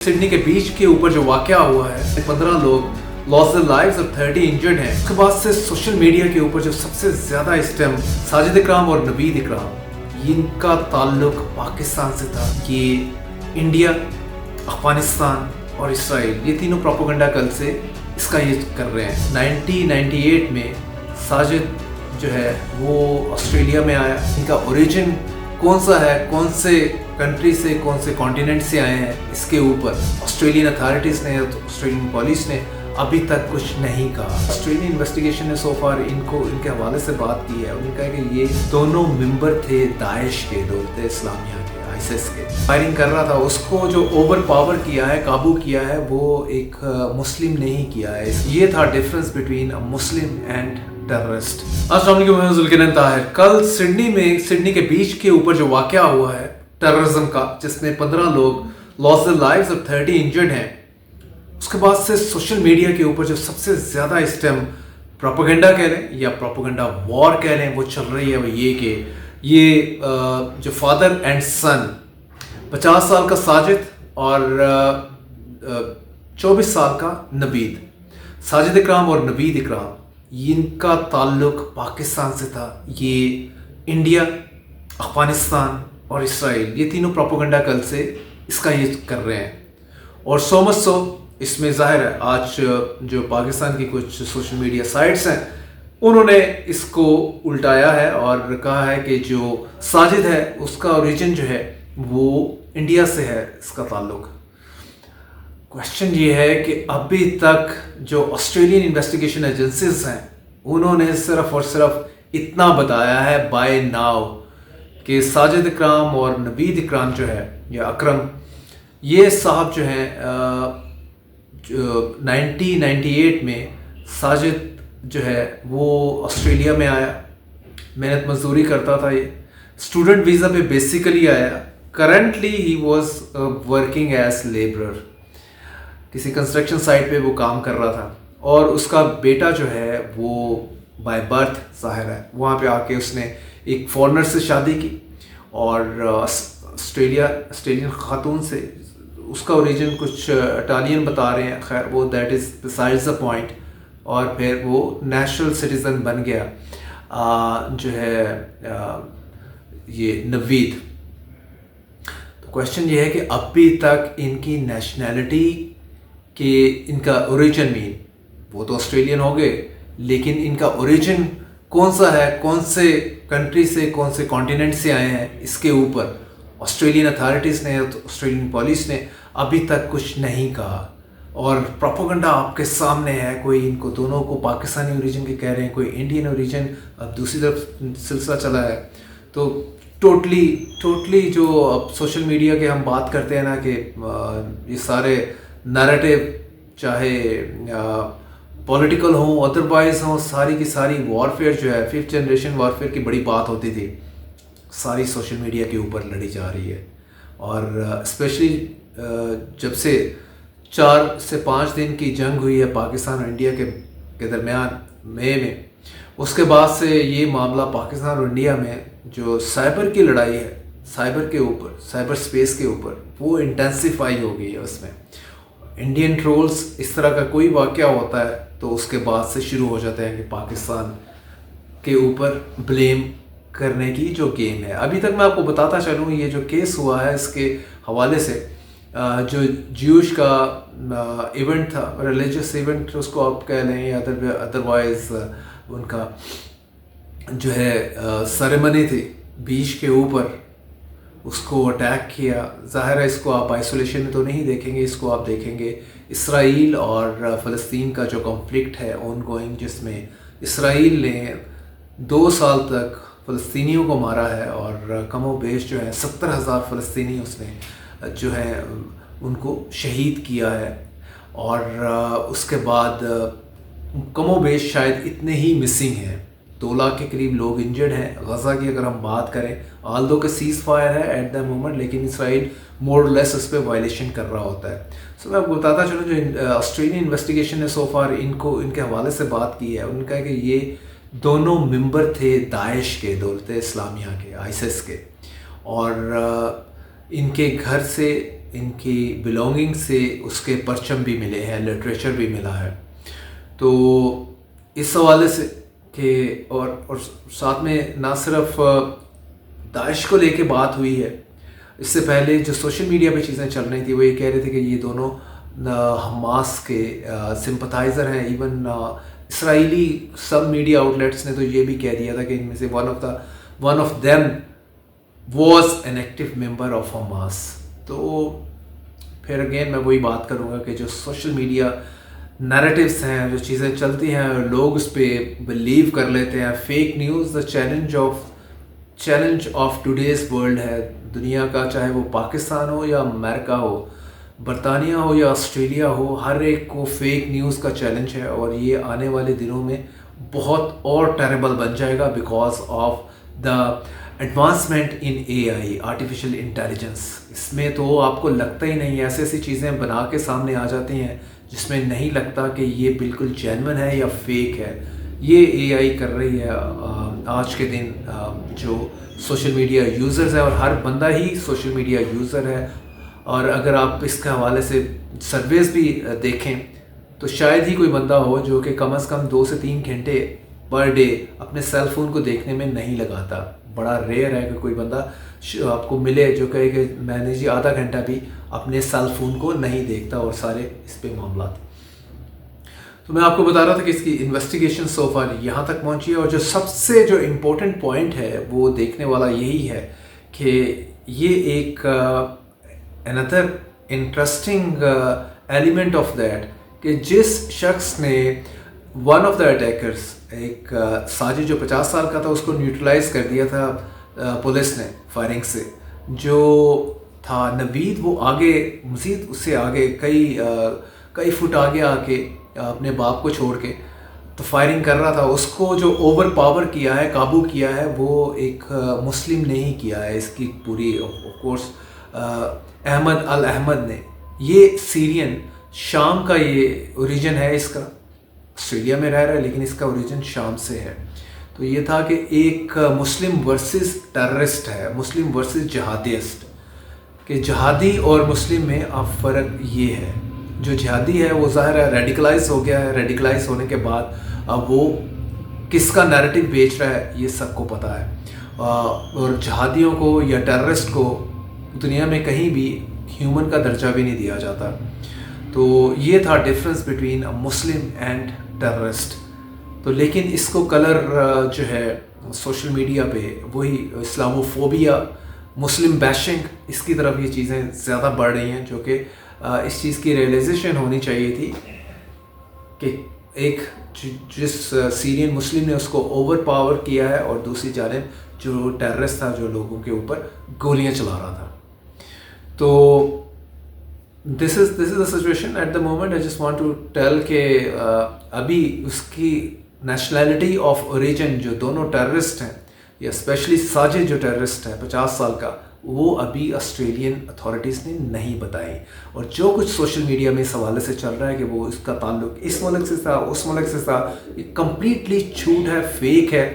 Sydney के बीच के ऊपर जो वाकया हुआ है, 15 लोग लॉस देयर लाइव्स और 30 इंजर्ड हैं। उसके बाद से सोशल मीडिया के ऊपर जो सबसे ज्यादा इस टाइम साजिद इकराम और नवीद इकराम, इनका ताल्लुक पाकिस्तान से था। ये इंडिया, अफगानिस्तान और इसराइल, ये तीनों प्रोपेगेंडा कल से इसका ये कर रहे हैं। 1998 में साजिद जो है वो ऑस्ट्रेलिया में आया। इनका ओरिजिन कौन सा है, कौन से कंट्री से, कौन से कॉन्टिनेंट से आए हैं, इसके ऊपर ऑस्ट्रेलियन अथॉरिटीज़ ने, ऑस्ट्रेलियन पुलिस ने अभी तक कुछ नहीं कहा। ऑस्ट्रेलियन इन्वेस्टिगेशन ने सो फार इनके हवाले से बात की है। उन्होंने कहा कि ये दोनों मेंबर थे दाइश के, दौलत इस्लामिया के, आईएसआईएस के। फायरिंग कर रहा था, उसको जो ओवर पावर किया है, काबू किया है, वो एक मुस्लिम ने ही किया है। ये था difference between a Muslim and terrorist. अस्सलाम वालेकुम, मैं जुल्किरन ताहिर। कल सिडनी के बीच के ऊपर जो वाकया हुआ है टेररिज्म का, जिसमें 15 लोग लॉस देयर लाइव्स और 30 इंजर्ड हैं, उसके बाद से सोशल मीडिया के ऊपर जो सबसे ज़्यादा इस टाइम प्रोपेगेंडा कह लें या प्रोपेगेंडा वॉर कह लें वो चल रही है, वो ये कि ये जो फादर एंड सन, 50 साल का साजिद और 24 साल का नवीद, साजिद इकराम और नवीद इकराम, इनका ताल्लुक पाकिस्तान से था। ये इंडिया, अफगानिस्तान और इसराइल, ये तीनों प्रोपेगेंडा कल से इसका ये कर रहे हैं। और सो मच सो इसमें ज़ाहिर है आज जो पाकिस्तान की कुछ सोशल मीडिया साइट्स हैं उन्होंने इसको उल्टाया है और कहा है कि जो साजिद है उसका ओरिजिन जो है वो इंडिया से है, इसका ताल्लुक। क्वेश्चन ये है कि अभी तक जो ऑस्ट्रेलियन इन्वेस्टिगेशन एजेंसीज हैं उन्होंने सिर्फ और सिर्फ इतना बताया है बाय नाउ कि साजिद इकराम और नवीद इकराम जो है, या अकरम, ये साहब जो हैं 1998 में साजिद जो है वो ऑस्ट्रेलिया में आया, मेहनत मजदूरी करता था। ये स्टूडेंट वीज़ा पे बेसिकली आया। Currently he was working as labourer, किसी कंस्ट्रक्शन साइट पे वो काम कर रहा था। और उसका बेटा जो है वो बाय बर्थ ज़ाहिर है वहाँ पे आके उसने एक फॉरेनर से शादी की और ऑस्ट्रेलियन खातून से। उसका ओरिजिन कुछ इटालियन बता रहे हैं, खैर वो that is besides the point. और फिर वो नेशनल सिटीज़न बन गया जो है ये नवीद। तो क्वेश्चन ये है कि अभी तक इनकी नेशनैलिटी के, इनका ओरिजिन मीन, वो तो ऑस्ट्रेलियन हो गए, लेकिन इनका ओरिजिन कौन सा है, कौन से कंट्री से, कौन से कॉन्टिनेंट से आए हैं, इसके ऊपर ऑस्ट्रेलियन अथॉरिटीज़ ने, ऑस्ट्रेलियन पुलिस ने अभी तक कुछ नहीं कहा। और प्रोपेगेंडा आपके सामने है। कोई इनको दोनों को पाकिस्तानी ओरिजिन के कह रहे हैं, कोई इंडियन ओरिजिन। अब दूसरी तरफ सिलसिला चला है तो टोटली जो अब सोशल मीडिया के हम बात करते हैं ना कि ये सारे नैरेटिव, चाहे पॉलिटिकल हो, अदरवाइज हो, सारी की सारी वॉरफेयर जो है, 5th जनरेशन वॉरफेयर की बड़ी बात होती थी, सारी सोशल मीडिया के ऊपर लड़ी जा रही है। और स्पेशली जब से 4 से 5 दिन की जंग हुई है पाकिस्तान और इंडिया के दरमियान मई में, उसके बाद से ये मामला पाकिस्तान और इंडिया में जो साइबर की लड़ाई है, साइबर के ऊपर, साइबर स्पेस के ऊपर, वो इंटेंसिफाई हो गई है। उसमें इंडियन ट्रोल्स, इस तरह का कोई वाक़या होता है तो उसके बाद से शुरू हो जाते हैं कि पाकिस्तान के ऊपर ब्लेम करने की जो गेम है। अभी तक मैं आपको बताता चलूँ, ये जो केस हुआ है इसके हवाले से, जो ज्यूश का इवेंट था, रिलीजियस इवेंट उसको आप कह लें, या अदरवाइज उनका जो है सेरेमनी थी बीच के ऊपर, उसको अटैक किया। ज़ाहिर है इसको आप आइसोलेशन में तो नहीं देखेंगे, इसको आप देखेंगे इसराइल और फ़लस्तीन का जो कॉन्फ्लिक्ट है ऑनगोइंग, जिसमें इसराइल ने 2 साल तक फ़लस्तीनियों को मारा है और कमो बेश जो है 70,000 फ़लस्तीनी उसने जो है उनको शहीद किया है। और उसके बाद कमो बेश शायद इतने ही मिसिंग हैं, 2 लाख के करीब लोग इंजर्ड हैं। गज़ा की अगर हम बात करें, आल्दो के सीज़ फायर है एट द मोमेंट, लेकिन इसराइल मोर लेस उस पर वायलेशन कर रहा होता है। सो मैं आपको बताता चलूँ, जो ऑस्ट्रेलियन इन्वेस्टिगेशन ने सो फार इनके हवाले से बात की है, उन्होंने कहा कि ये दोनों मेंबर थे दाइश के, दौलत इस्लामिया के, आईएसआईएस के। और इनके घर से ان کی بلونگنگ سے اس کے پرچم بھی ملے ہیں، لٹریچر بھی ملا ہے. تو اس حوالے سے کہ اور ساتھ میں نہ صرف داعش کو لے کے بات ہوئی ہے، اس سے پہلے جو سوشل میڈیا پہ چیزیں چل رہی تھیں وہ یہ کہہ رہے تھے کہ یہ دونوں حماس کے سمپتھائزر ہیں. ایون اسرائیلی سب میڈیا آؤٹلیٹس نے تو یہ بھی کہہ دیا تھا کہ ان میں سے one of them was an active member of Hamas. تو پھر اگین میں وہی بات کروں گا کہ جو سوشل میڈیا نیریٹیوز ہیں، جو چیزیں چلتی ہیں لوگ اس پہ بلیو کر لیتے ہیں. Fake news the challenge of today's world ہے دنیا کا، چاہے وہ پاکستان ہو یا امریکہ ہو، برطانیہ ہو یا آسٹریلیا ہو، ہر ایک کو فیک نیوز کا چیلنج ہے. اور یہ آنے والے دنوں میں بہت اور ٹیریبل بن جائے گا because of the advancement in A I, artificial intelligence. اس میں تو آپ کو لگتا ہی نہیں، ایسی ایسی چیزیں بنا کے سامنے آ جاتی ہیں جس میں نہیں لگتا کہ یہ بالکل جینون ہے یا فیک ہے. یہ اے آئی کر رہی ہے آج کے دن جو سوشل میڈیا یوزرز ہیں، اور ہر بندہ ہی سوشل میڈیا یوزر ہے. اور اگر آپ اس کے حوالے سے سرویز بھی دیکھیں تو شاید ہی کوئی بندہ ہو جو کہ کم از کم 2 سے 3 گھنٹے پر ڈے اپنے سیل فون کو دیکھنے میں نہیں لگاتا. بڑا ریئر ہے کہ کوئی بندہ آپ کو ملے جو کہے کہ میں نے جی آدھا گھنٹہ بھی اپنے سیل فون کو نہیں دیکھتا، اور سارے اس پہ معاملات. تو میں آپ کو بتا رہا تھا کہ اس کی انویسٹیگیشن سو فار یہاں تک پہنچی ہے، اور جو سب سے جو امپورٹنٹ پوائنٹ ہے وہ دیکھنے والا یہی ہے کہ یہ ایک another interesting element of that کہ جس شخص نے ون آف دا اٹیکرز، ایک ساجد جو 50 سال کا تھا، اس کو نیوٹرلائز کر دیا تھا پولیس نے فائرنگ سے. جو تھا نوید، وہ آگے مزید اس سے آگے کئی فٹ آگے آ کے اپنے باپ کو چھوڑ کے تو فائرنگ کر رہا تھا. اس کو جو اوور پاور کیا ہے، قابو کیا ہے، وہ ایک مسلم نے ہی کیا ہے. اس کی پوری آف کورس احمد الاحمد نے. یہ سیرین شام کا یہ اوریجن ہے اس کا، آسٹریلیا میں رہ رہا ہے لیکن اس کا اوریجن شام سے ہے. تو یہ تھا کہ ایک مسلم ورسز ٹیررسٹ ہے، مسلم ورسز جہادیسٹ، کہ جہادی اور مسلم میں اب فرق یہ ہے. جو جہادی ہے وہ ظاہر ہے ریڈیکلائز ہو گیا ہے، ریڈیکلائز ہونے کے بعد اب وہ کس کا نیریٹو بیچ رہا ہے یہ سب کو پتہ ہے. اور جہادیوں کو یا ٹیررسٹ کو دنیا میں کہیں بھی ہیومن کا درجہ بھی نہیں دیا جاتا. تو یہ تھا difference between Muslim and terrorist. تو لیکن اس کو کلر جو ہے سوشل میڈیا پہ وہی اسلامو فوبیا، مسلم بیشنگ، اس کی طرف یہ چیزیں زیادہ بڑھ رہی ہیں، جو کہ اس چیز کی ریئلائزیشن ہونی چاہیے تھی کہ ایک جس سیرین مسلم نے اس کو اوور پاور کیا ہے، اور دوسری جانب جو ٹیررسٹ تھا جو لوگوں کے اوپر گولیاں چلا رہا تھا. تو this is the situation at the moment. I just want to tell کہ ابھی اس کی نیشنلٹی آف اوریجن جو دونوں ٹیررسٹ ہیں، یا اسپیشلی ساجد جو ٹیررسٹ ہے 50 سال کا، وہ ابھی آسٹریلین اتھارٹیز نے نہیں بتائی. اور جو کچھ سوشل میڈیا میں اس حوالے سے چل رہا ہے کہ وہ اس کا تعلق اس ملک سے تھا، اس ملک سے تھا، یہ کمپلیٹلی جھوٹ ہے، فیک ہے.